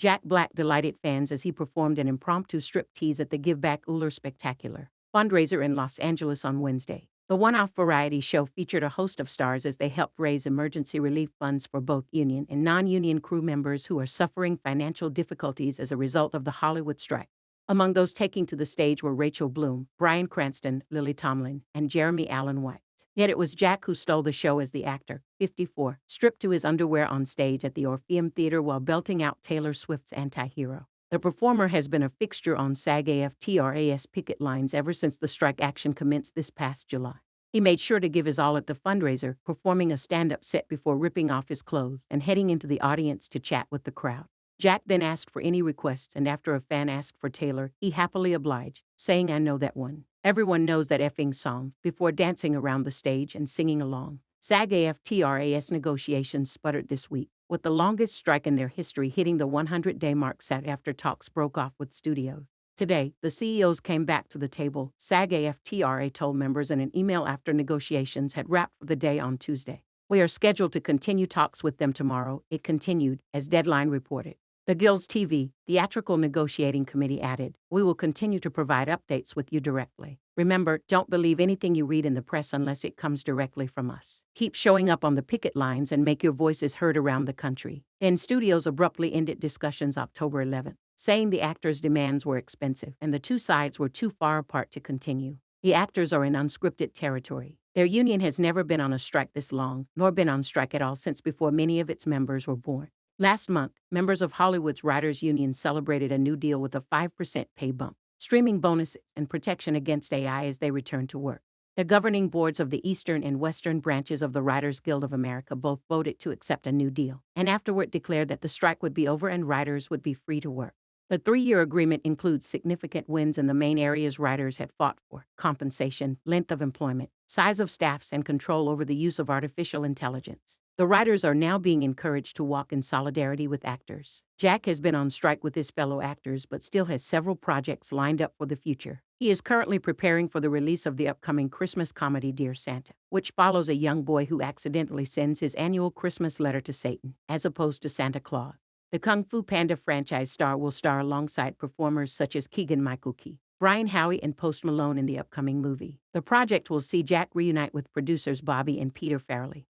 Jack Black delighted fans as he performed an impromptu striptease at the Give Back-ular Spectacular fundraiser in Los Angeles on Wednesday. The one-off variety show featured a host of stars as they helped raise emergency relief funds for both union and non-union crew members who are suffering financial difficulties as a result of the Hollywood strike. Among those taking to the stage were Rachel Bloom, Bryan Cranston, Lily Tomlin, and Jeremy Allen White. Yet it was Jack who stole the show as the actor, 54, stripped to his underwear on stage at the Orpheum Theatre while belting out Taylor Swift's Anti-Hero. The performer has been a fixture on SAG-AFTRA's picket lines ever since the strike action commenced this past July. He made sure to give his all at the fundraiser, performing a stand-up set before ripping off his clothes and heading into the audience to chat with the crowd. Jack then asked for any requests, and after a fan asked for Taylor, he happily obliged, saying, "I know that one. Everyone knows that effing song," before dancing around the stage and singing along. SAG-AFTRA's negotiations sputtered this week, with the longest strike in their history hitting the 100-day mark set after talks broke off with studios. Today, the CEOs came back to the table, SAG-AFTRA told members in an email after negotiations had wrapped for the day on Tuesday. "We are scheduled to continue talks with them tomorrow," it continued, as Deadline reported. The Guild's TV Theatrical Negotiating Committee added, "We will continue to provide updates with you directly. Remember, don't believe anything you read in the press unless it comes directly from us. Keep showing up on the picket lines and make your voices heard around the country." Then studios abruptly ended discussions October 11th, saying the actors' demands were expensive and the two sides were too far apart to continue. The actors are in unscripted territory. Their union has never been on a strike this long, nor been on strike at all since before many of its members were born. Last month, members of Hollywood's Writers' Union celebrated a new deal with a 5% pay bump, streaming bonuses, and protection against AI as they return to work. The governing boards of the Eastern and Western branches of the Writers Guild of America both voted to accept a new deal, and afterward declared that the strike would be over and writers would be free to work. The 3-year agreement includes significant wins in the main areas writers had fought for: compensation, length of employment, size of staffs, and control over the use of artificial intelligence. The writers are now being encouraged to walk in solidarity with actors. Jack has been on strike with his fellow actors but still has several projects lined up for the future. He is currently preparing for the release of the upcoming Christmas comedy Dear Santa, which follows a young boy who accidentally sends his annual Christmas letter to Satan, as opposed to Santa Claus. The Kung Fu Panda franchise star will star alongside performers such as Keegan-Michael Key, Brian Howie, and Post Malone in the upcoming movie. The project will see Jack reunite with producers Bobby and Peter Farrelly,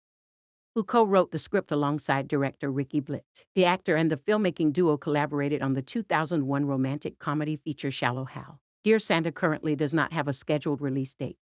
who co-wrote the script alongside director Ricky Blitt. The actor and the filmmaking duo collaborated on the 2001 romantic comedy feature Shallow Hal. Dear Santa currently does not have a scheduled release date.